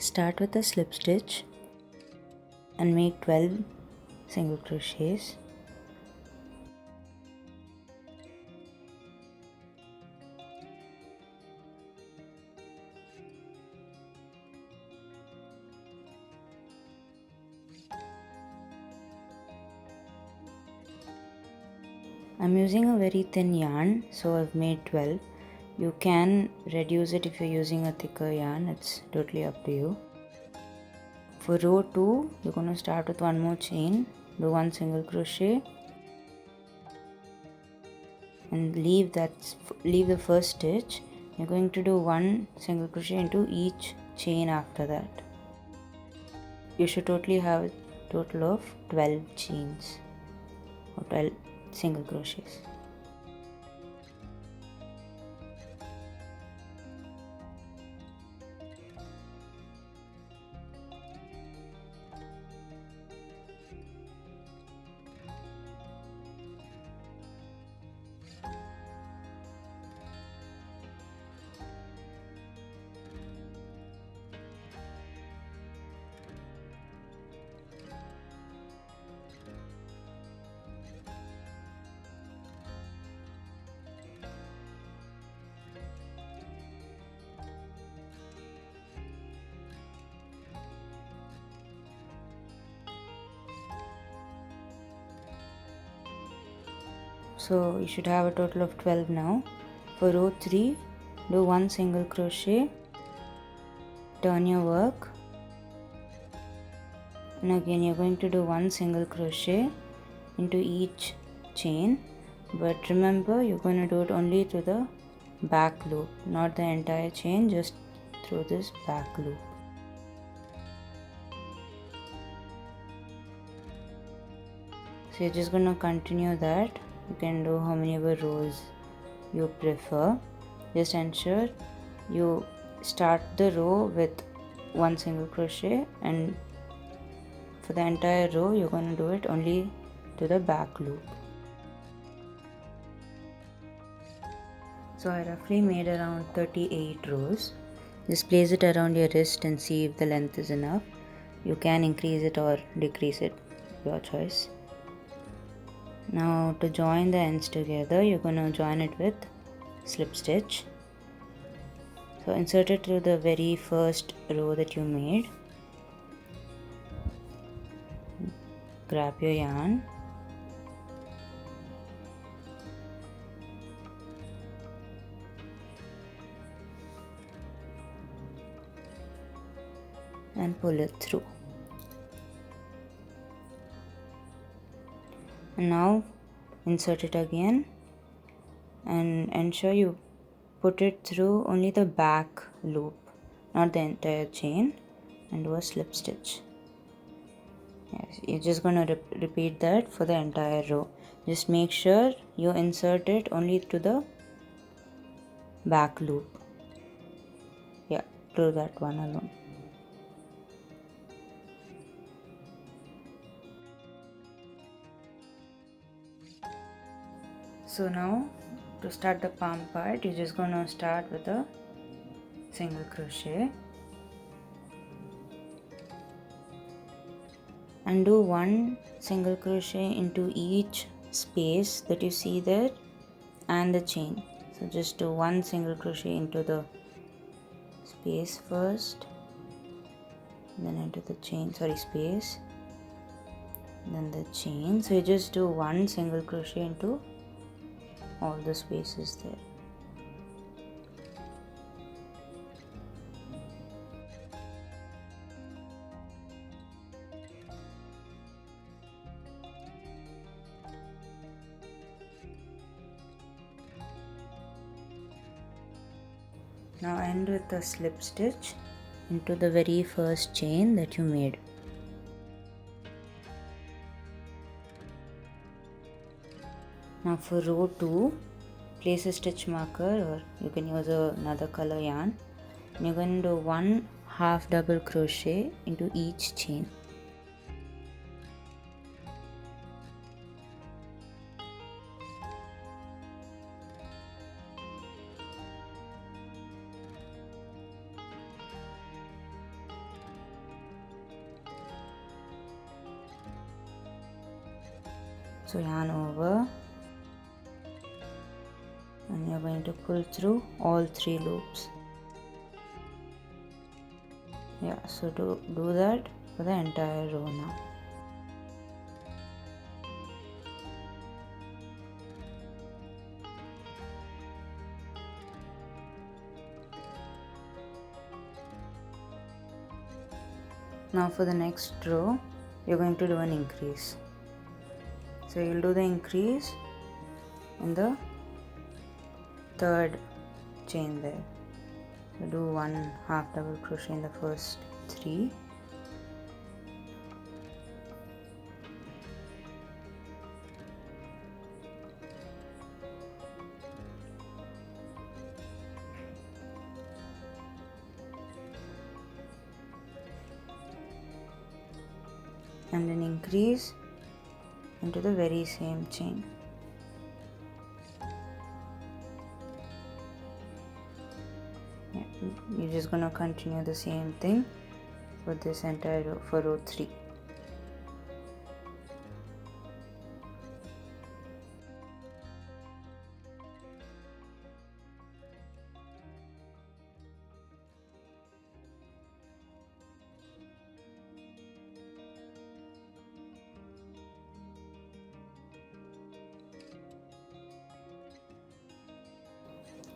Start with a slip stitch and make 12 single crochets. I'm using a very thin yarn, so I've made 12. You can reduce it if you're using a thicker yarn, it's totally up to you. For row 2, you're going to start with one more chain, do one single crochet and leave the first stitch. You're going to do one single crochet into each chain after that. You should totally have a total of 12 chains or 12 single crochets. So you should have a total of 12 now. For row 3, do one single crochet, turn your work, and again you're going to do one single crochet into each chain, but remember you're going to do it only to the back loop, not the entire chain, just through this back loop. So you're just going to continue that. You can do how many ever rows you prefer. Just ensure you start the row with one single crochet, and for the entire row you're going to do it only to the back loop. So I roughly made around 38 rows. Just place it around your wrist and see if the length is enough. You can increase it or decrease it, your choice. Now to join the ends together, you're going to join it with slip stitch. So insert it through the very first row that you made. Grab your yarn. And pull it through. And now insert it again and ensure you put it through only the back loop, not the entire chain, and do a slip stitch. Yes, you're just going to repeat that for the entire row. Just make sure you insert it only to the back loop. Yeah, do that one alone. So now to start the palm part, you're just going to start with a single crochet and do one single crochet into each space that you see there and the chain. So just do one single crochet into the space first, then into the chain, space, then the chain. So you just do one single crochet into all the spaces there. Now end with a slip stitch into the very first chain that you made. Now for row 2, place a stitch marker, or you can use another color yarn, and you're going to do one half double crochet into each chain. So yarn over, and you're going to pull through all 3 loops. Yeah, so do that for the entire row now. Now for the next row, you're going to do an increase. So you'll do the increase in the 3rd chain there. So do 1 half double crochet in the first 3. And then increase into the very same chain. Yeah, you're just gonna continue the same thing for this entire row, for row 3.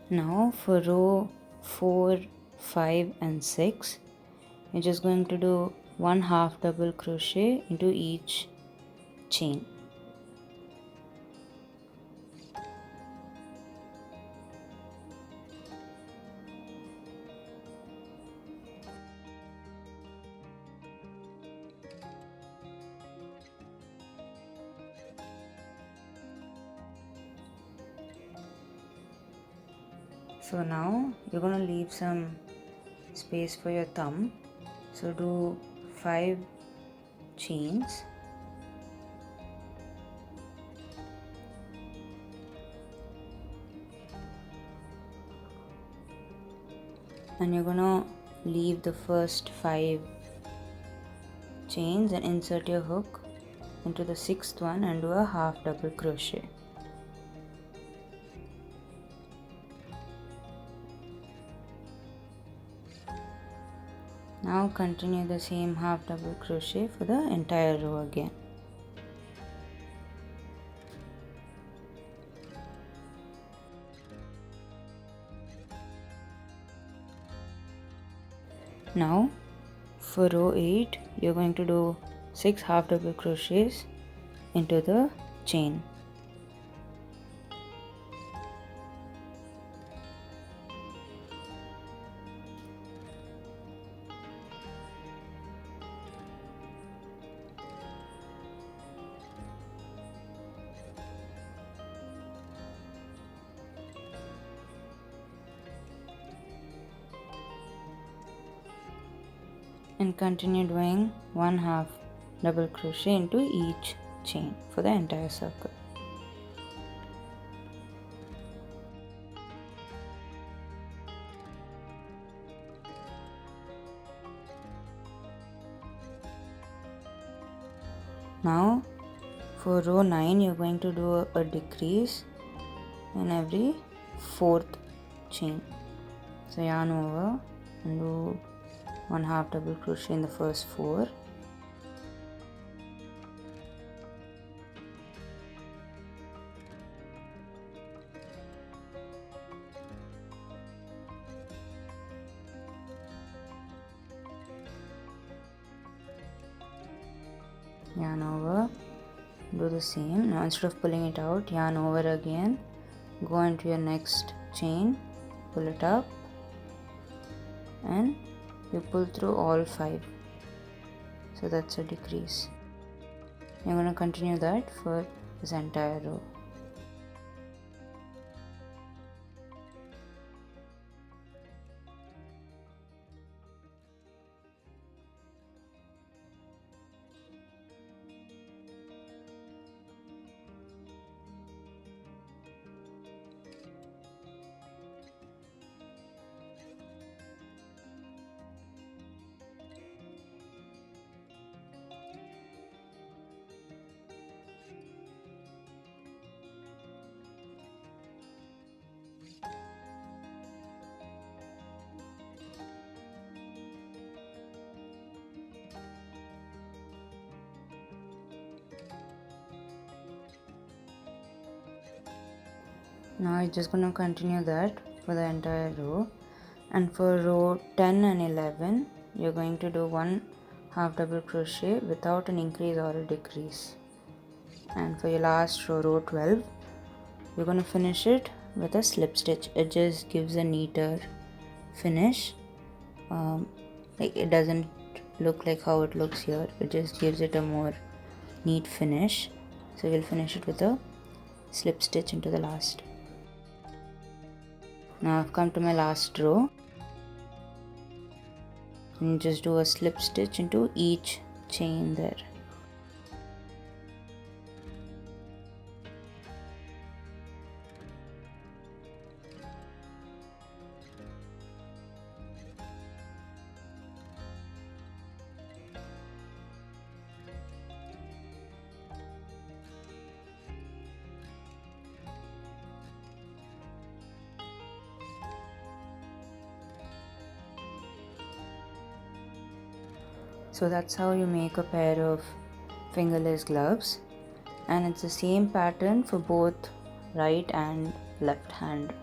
Now for row 4, 5 and 6, you're just going to do 1 half double crochet into each chain. So now you're going to leave some space for your thumb. So do 5 chains. And you're going to leave the first 5 chains and insert your hook into the 6th one and do a half double crochet. Now continue the same half double crochet for the entire row again. Now for row 8, you're going to do 6 half double crochets into the chain. And continue doing 1 half double crochet into each chain for the entire circle. Now for row 9, you're going to do a decrease in every 4th chain. So yarn over and do 1 half double crochet in the first 4. Yarn over, do the same. Now instead of pulling it out, yarn over again, go into your next chain, pull it up, and you pull through all 5. So that's a decrease. You're going to continue that for this entire row. Now you're just going to continue that for the entire row, and for row 10 and 11 you're going to do one half double crochet without an increase or a decrease. And for your last row, row 12, you're going to finish it with a slip stitch. It just gives a neater finish. Like it doesn't look like how it looks here, it just gives it a more neat finish. So we'll finish it with a slip stitch into the last. Now I've come to my last row, and just do a slip stitch into each chain there. So that's how you make a pair of fingerless gloves, and it's the same pattern for both right and left hand.